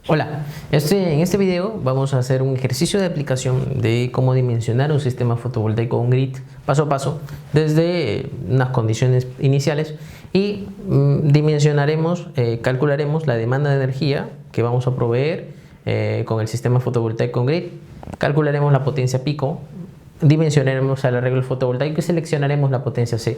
Hola, en este video vamos a hacer un ejercicio de aplicación de cómo dimensionar un sistema fotovoltaico on-grid paso a paso desde unas condiciones iniciales y calcularemos la demanda de energía que vamos a proveer con el sistema fotovoltaico on-grid, calcularemos la potencia pico, dimensionaremos el arreglo fotovoltaico y seleccionaremos la potencia C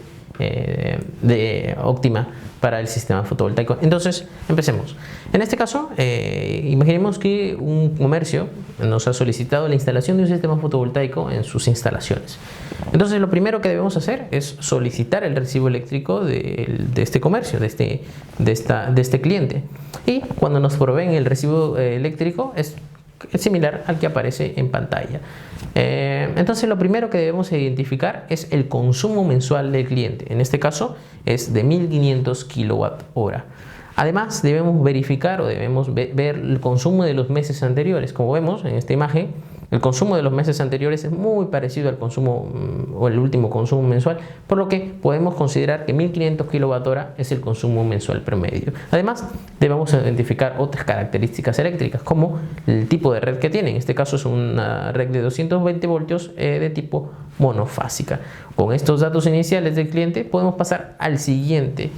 óptima para el sistema fotovoltaico. Entonces, empecemos. En este caso, imaginemos que un comercio nos ha solicitado la instalación de un sistema fotovoltaico en sus instalaciones. Entonces, lo primero que debemos hacer es solicitar el recibo eléctrico de este comercio, de este cliente. Y cuando nos proveen el recibo eléctrico es similar al que aparece en pantalla. Entonces lo primero que debemos identificar es el consumo mensual del cliente. En este caso es de 1500 kWh. Además debemos verificar o debemos ver el consumo de los meses anteriores. Como vemos en esta imagen, el consumo de los meses anteriores es muy parecido al consumo o el último consumo mensual, por lo que podemos considerar que 1500 kWh es el consumo mensual promedio. Además, debemos identificar otras características eléctricas, como el tipo de red que tiene. En este caso es una red de 220 voltios de tipo monofásica. Con estos datos iniciales del cliente podemos pasar al siguiente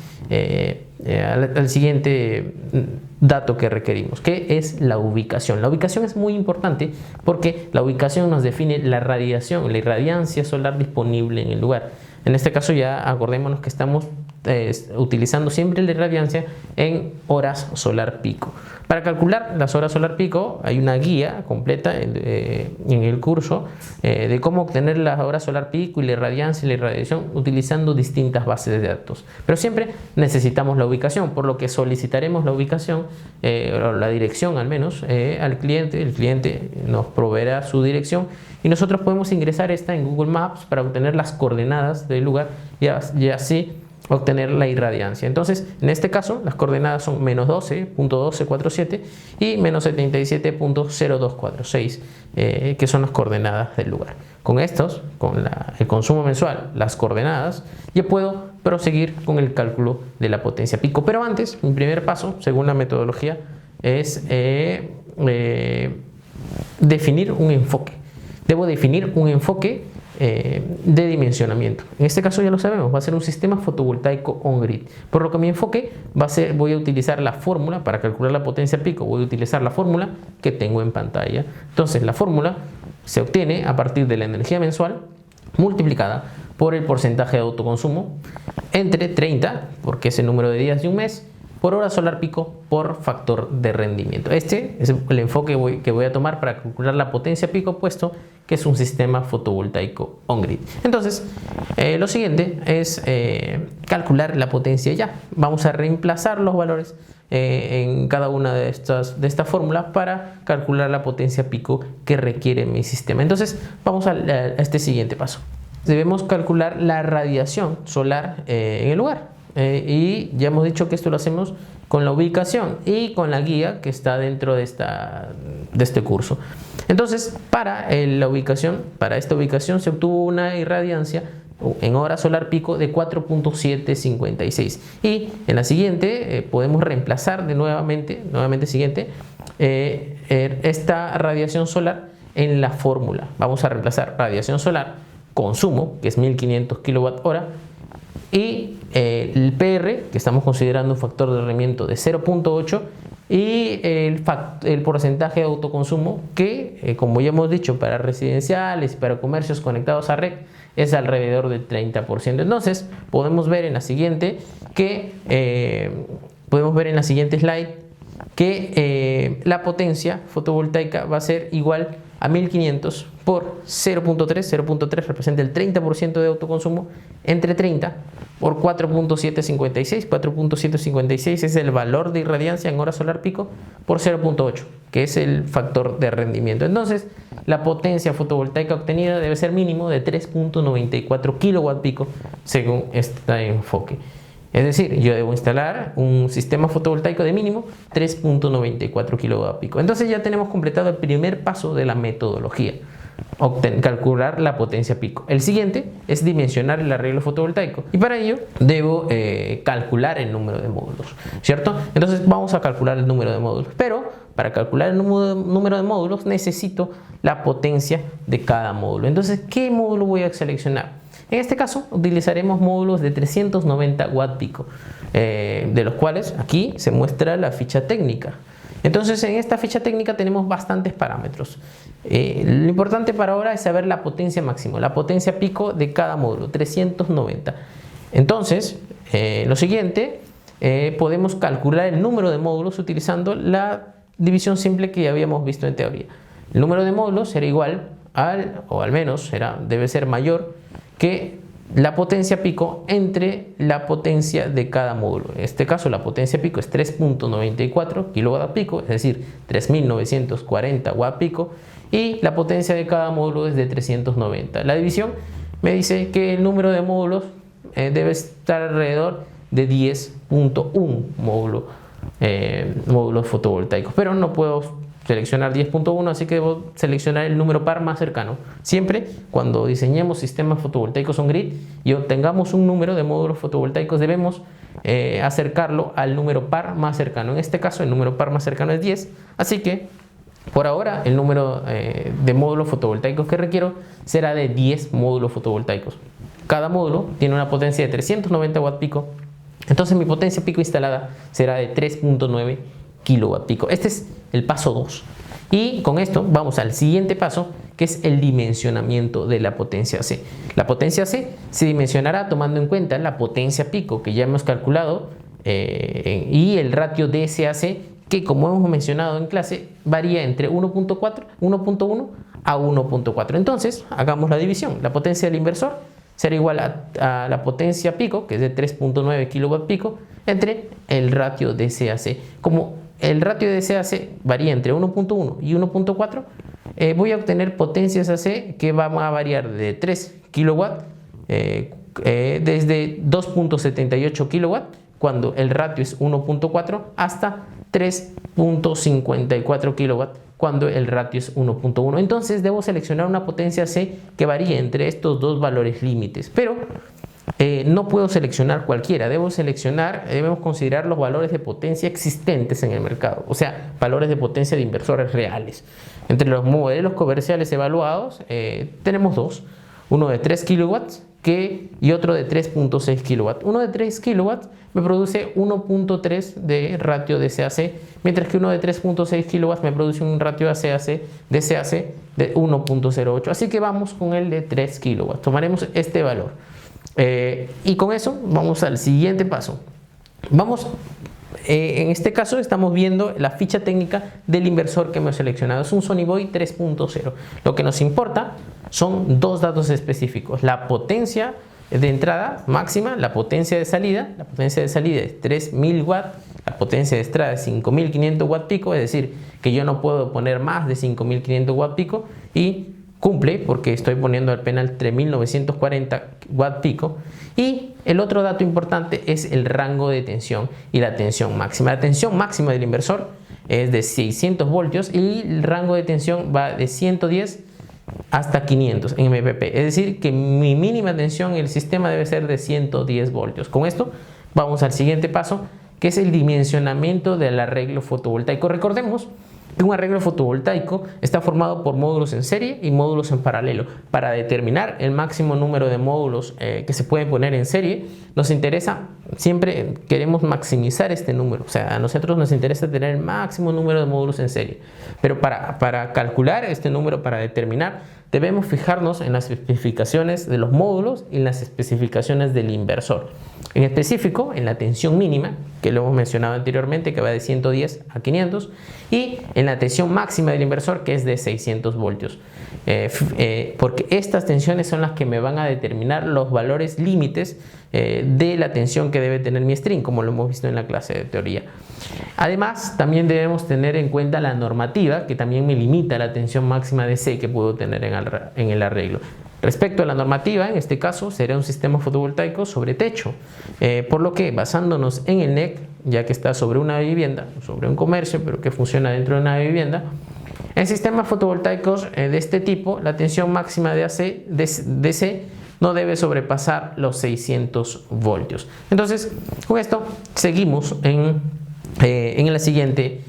dato que requerimos, que es la ubicación. La ubicación es muy importante porque la ubicación nos define la radiación, la irradiancia solar disponible en el lugar. En este caso ya acordémonos que estamos utilizando siempre la irradiancia en horas solar pico. Para calcular las horas solar pico hay una guía completa en el curso de cómo obtener las horas solar pico y la irradiancia y la irradiación utilizando distintas bases de datos. Pero siempre necesitamos la ubicación, por lo que solicitaremos la ubicación, o la dirección al menos, al cliente. El cliente nos proveerá su dirección y nosotros podemos ingresar esta en Google Maps para obtener las coordenadas del lugar y así obtener la irradiancia. Entonces, en este caso, las coordenadas son menos 12.1247 y menos 77.0246, que son las coordenadas del lugar. Con estos, el consumo mensual, las coordenadas, ya puedo proseguir con el cálculo de la potencia pico. Pero antes, mi primer paso, según la metodología, es definir un enfoque. Debo definir un enfoque de dimensionamiento. En este caso ya lo sabemos, va a ser un sistema fotovoltaico on-grid, por lo que mi enfoque voy a utilizar la fórmula para calcular la potencia pico, voy a utilizar la fórmula que tengo en pantalla. Entonces la fórmula se obtiene a partir de la energía mensual multiplicada por el porcentaje de autoconsumo entre 30, porque es el número de días de un mes, por hora solar pico por factor de rendimiento. Este es el enfoque que voy a tomar para calcular la potencia pico, puesto que es un sistema fotovoltaico on-grid. Entonces, lo siguiente es calcular la potencia ya. Vamos a reemplazar los valores en cada una de esta fórmula para calcular la potencia pico que requiere mi sistema. Entonces, vamos a este siguiente paso. Debemos calcular la radiación solar en el lugar. Y ya hemos dicho que esto lo hacemos con la ubicación y con la guía que está dentro de este curso. Entonces, para esta ubicación se obtuvo una irradiancia en hora solar pico de 4.756 y en la siguiente podemos reemplazar nuevamente esta radiación solar en la fórmula. Vamos a reemplazar radiación solar, consumo, que es 1500 kWh, y el PR, que estamos considerando un factor de rendimiento de 0.8, y el porcentaje de autoconsumo que, como ya hemos dicho, para residenciales y para comercios conectados a red es alrededor del 30%. Entonces podemos ver en la siguiente slide que la potencia fotovoltaica va a ser igual a 1500 por 0.3 representa el 30% de autoconsumo, entre 30 por 4.756 es el valor de irradiancia en hora solar pico por 0.8, que es el factor de rendimiento. Entonces, la potencia fotovoltaica obtenida debe ser mínimo de 3.94 kW pico según este enfoque. Es decir, yo debo instalar un sistema fotovoltaico de mínimo 3.94 kW pico. Entonces ya tenemos completado el primer paso de la metodología, calcular la potencia pico. El siguiente es dimensionar el arreglo fotovoltaico y para ello debo calcular el número de módulos, ¿cierto? Entonces vamos a calcular el número de módulos, pero para calcular el número de módulos necesito la potencia de cada módulo. Entonces, ¿qué módulo voy a seleccionar? En este caso utilizaremos módulos de 390 watt pico, de los cuales aquí se muestra la ficha técnica. Entonces en esta ficha técnica tenemos bastantes parámetros. Lo importante para ahora es saber la potencia máxima, la potencia pico de cada módulo, 390. Entonces lo siguiente, podemos calcular el número de módulos utilizando la división simple que ya habíamos visto en teoría. El número de módulos será igual o al menos debe ser mayor que la potencia pico entre la potencia de cada módulo. En este caso la potencia pico es 3.94 kW pico, es decir, 3940 watt pico, y la potencia de cada módulo es de 390. La división me dice que el número de módulos debe estar alrededor de 10.1 módulos fotovoltaicos, pero no puedo seleccionar 10.1, así que debo seleccionar el número par más cercano. Siempre cuando diseñemos sistemas fotovoltaicos on-grid y obtengamos un número de módulos fotovoltaicos, debemos acercarlo al número par más cercano. En este caso el número par más cercano es 10, así que por ahora el número de módulos fotovoltaicos que requiero será de 10 módulos fotovoltaicos. Cada módulo tiene una potencia de 390 watt pico, entonces mi potencia pico instalada será de 3.9 kilowatt pico. Este es el paso 2. Y con esto vamos al siguiente paso, que es el dimensionamiento de la potencia C. La potencia C se dimensionará tomando en cuenta la potencia pico que ya hemos calculado y el ratio DSAC, que como hemos mencionado en clase varía entre 1.1 a 1.4. Entonces hagamos la división. La potencia del inversor será igual a la potencia pico, que es de 3.9 kilowatt pico, entre el ratio DSAC. Como el ratio de DSAC varía entre 1.1 y 1.4, voy a obtener potencias AC que van a variar de 3 kW desde 2.78 kW cuando el ratio es 1.4 hasta 3.54 kW cuando el ratio es 1.1. Entonces debo seleccionar una potencia C que varíe entre estos dos valores límites, pero no puedo seleccionar cualquiera, debemos considerar los valores de potencia existentes en el mercado, o sea, valores de potencia de inversores reales. Entre los modelos comerciales evaluados tenemos dos, uno de 3 kW y otro de 3.6 kW. Uno de 3 kW me produce 1.3 de ratio DSAC, mientras que uno de 3.6 kW me produce un ratio DSAC de 1.08. Así que vamos con el de 3 kW, tomaremos este valor. Y con eso vamos al siguiente paso. En este caso estamos viendo la ficha técnica del inversor que hemos seleccionado. Es un Sonyboy 3.0. Lo que nos importa son dos datos específicos: la potencia de entrada máxima, la potencia de salida. La potencia de salida es 3000 watts, la potencia de entrada es 5500 watt pico, es decir, que yo no puedo poner más de 5500 watt pico, y cumple porque estoy poniendo apenas 3940 watt pico. Y el otro dato importante es el rango de tensión y la tensión máxima. La tensión máxima del inversor es de 600 voltios y el rango de tensión va de 110 hasta 500 en MPP. Es decir, que mi mínima tensión en el sistema debe ser de 110 voltios. Con esto vamos al siguiente paso, que es el dimensionamiento del arreglo fotovoltaico. Recordemos que un arreglo fotovoltaico está formado por módulos en serie y módulos en paralelo. Para determinar el máximo número de módulos que se pueden poner en serie, nos interesa, siempre queremos maximizar este número. O sea, a nosotros nos interesa tener el máximo número de módulos en serie. Pero para calcular este número, para determinar, debemos fijarnos en las especificaciones de los módulos y en las especificaciones del inversor. En específico, en la tensión mínima, que lo hemos mencionado anteriormente, que va de 110 a 500, y en la tensión máxima del inversor, que es de 600 voltios. Porque estas tensiones son las que me van a determinar los valores límites de la tensión que debe tener mi string, como lo hemos visto en la clase de teoría. Además, también debemos tener en cuenta la normativa, que también me limita la tensión máxima de C que puedo tener en el arreglo. Respecto a la normativa, en este caso será un sistema fotovoltaico sobre techo, por lo que basándonos en el NEC, ya que está sobre una vivienda, sobre un comercio, pero que funciona dentro de una vivienda, en sistemas fotovoltaicos de este tipo, la tensión máxima de C no debe sobrepasar los 600 voltios. Entonces, con esto seguimos en la siguiente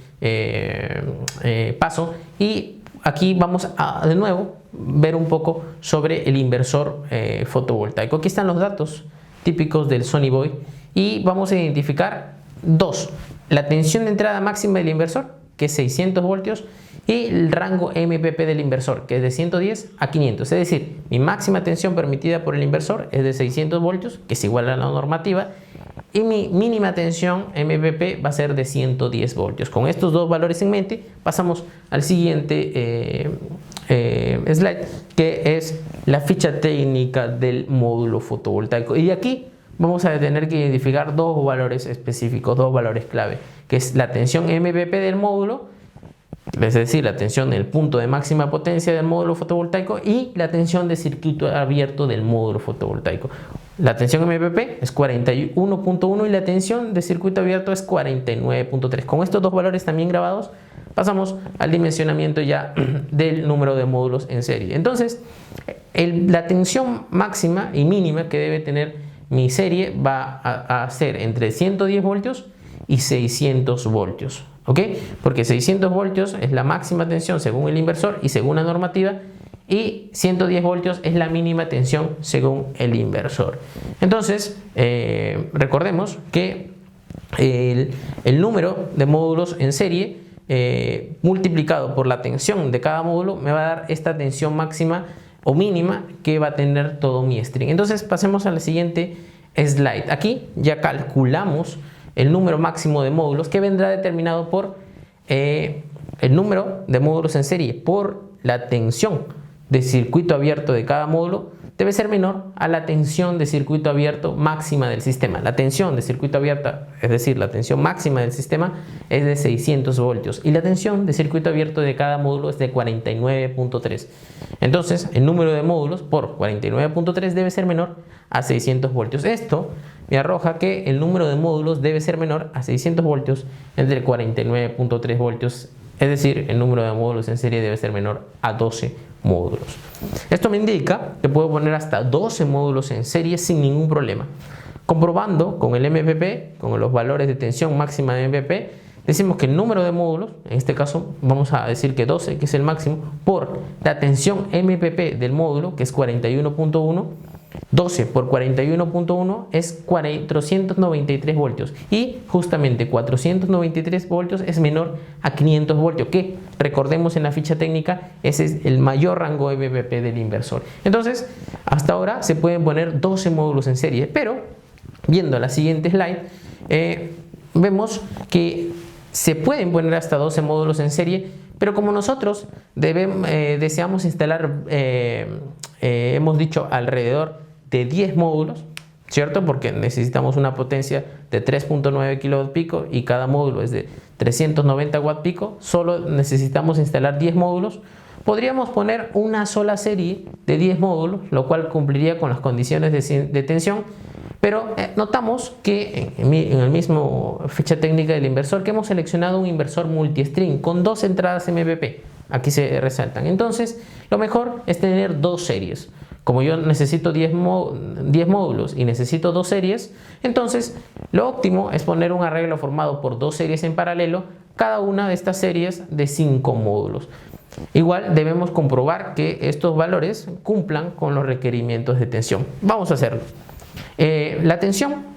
paso. Y aquí vamos a de nuevo ver un poco sobre el inversor fotovoltaico. Aquí están los datos típicos del Sony Boy y vamos a identificar dos: la tensión de entrada máxima del inversor, que es 600 voltios, y el rango MPP del inversor, que es de 110 a 500. Es decir, mi máxima tensión permitida por el inversor es de 600 voltios, que es igual a la normativa, y mi mínima tensión MPP va a ser de 110 voltios. Con estos dos valores en mente, pasamos al siguiente slide, que es la ficha técnica del módulo fotovoltaico. Y aquí vamos a tener que identificar dos valores específicos, dos valores clave, que es la tensión MPP del módulo, es decir, la tensión del punto de máxima potencia del módulo fotovoltaico, y la tensión de circuito abierto del módulo fotovoltaico. La tensión MPP es 41.1 y la tensión de circuito abierto es 49.3. Con estos dos valores también grabados, pasamos al dimensionamiento ya del número de módulos en serie. Entonces, la tensión máxima y mínima que debe tener mi serie va a ser entre 110 voltios y 600 voltios. ¿Ok? Porque 600 voltios es la máxima tensión según el inversor y según la normativa, y 110 voltios es la mínima tensión según el inversor. Entonces, recordemos que el número de módulos en serie multiplicado por la tensión de cada módulo me va a dar esta tensión máxima o mínima que va a tener todo mi string. Entonces, pasemos al siguiente slide. Aquí ya calculamos el número máximo de módulos, que vendrá determinado por el número de módulos en serie por la tensión de circuito abierto de cada módulo. Debe ser menor a la tensión de circuito abierto máxima del sistema. La tensión de circuito abierto, es decir, la tensión máxima del sistema, es de 600 voltios y la tensión de circuito abierto de cada módulo es de 49.3. Entonces, el número de módulos por 49.3 debe ser menor a 600 voltios. Esto me arroja que el número de módulos debe ser menor a 600 voltios entre 49.3 voltios. Es decir, el número de módulos en serie debe ser menor a 12 módulos. Esto me indica que puedo poner hasta 12 módulos en serie sin ningún problema. Comprobando con el MPP, con los valores de tensión máxima de MPP, decimos que el número de módulos, en este caso vamos a decir que 12, que es el máximo, por la tensión MPP del módulo, que es 41.1, 12 por 41.1 es 493 voltios, y justamente 493 voltios es menor a 500 voltios, que recordemos en la ficha técnica ese es el mayor rango MPP del inversor. Entonces, hasta ahora se pueden poner 12 módulos en serie, pero viendo la siguiente slide, vemos que se pueden poner hasta 12 módulos en serie, pero como nosotros deseamos instalar, hemos dicho, alrededor de 10 módulos, ¿cierto? Porque necesitamos una potencia de 3.9 kW pico y cada módulo es de 390 watt pico. Solo necesitamos instalar 10 módulos. Podríamos poner una sola serie de 10 módulos, lo cual cumpliría con las condiciones de tensión, pero notamos que en el mismo ficha técnica del inversor que hemos seleccionado un inversor multi-string con dos entradas MPP. Aquí se resaltan. Entonces, lo mejor es tener dos series. Como yo necesito 10 módulos y necesito dos series, entonces lo óptimo es poner un arreglo formado por dos series en paralelo, cada una de estas series de 5 módulos. Igual debemos comprobar que estos valores cumplan con los requerimientos de tensión. Vamos a hacerlo. La tensión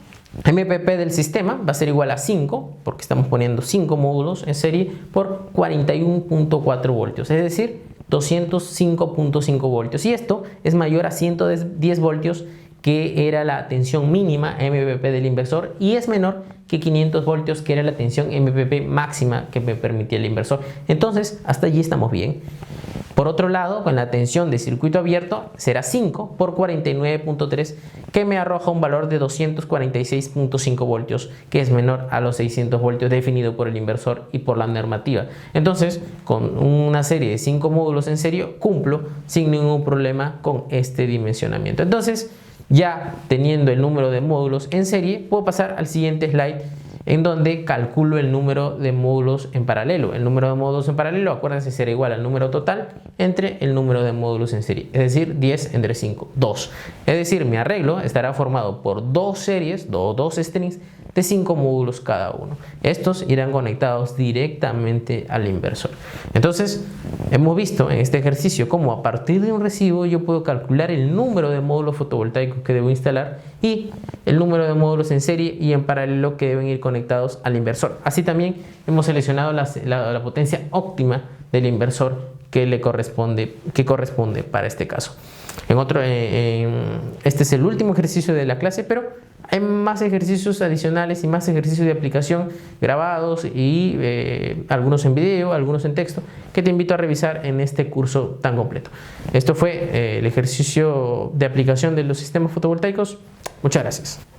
MPP del sistema va a ser igual a 5, porque estamos poniendo 5 módulos en serie, por 41.4 voltios, es decir, 205.5 voltios, y esto es mayor a 110 voltios que era la tensión mínima MPP del inversor, y es menor que 500 voltios que era la tensión MPP máxima que me permitía el inversor. Entonces, hasta allí estamos bien. Por otro lado, con la tensión de circuito abierto será 5 por 49.3, que me arroja un valor de 246.5 voltios, que es menor a los 600 voltios definido por el inversor y por la normativa. Entonces, con una serie de 5 módulos en serie, cumplo sin ningún problema con este dimensionamiento. Entonces, ya teniendo el número de módulos en serie, puedo pasar al siguiente slide, en donde calculo el número de módulos en paralelo. El número de módulos en paralelo, acuérdense, será igual al número total entre el número de módulos en serie, es decir, 10 entre 5, 2. Es decir, mi arreglo estará formado por dos series, dos strings de 5 módulos cada uno. Estos irán conectados directamente al inversor. Entonces, hemos visto en este ejercicio cómo a partir de un recibo yo puedo calcular el número de módulos fotovoltaicos que debo instalar y el número de módulos en serie y en paralelo que deben ir conectados al inversor. Así también hemos seleccionado la potencia óptima del inversor que corresponde para este caso. Este es el último ejercicio de la clase, pero hay más ejercicios adicionales y más ejercicios de aplicación grabados y algunos en video, algunos en texto, que te invito a revisar en este curso tan completo. Esto fue el ejercicio de aplicación de los sistemas fotovoltaicos. Muchas gracias.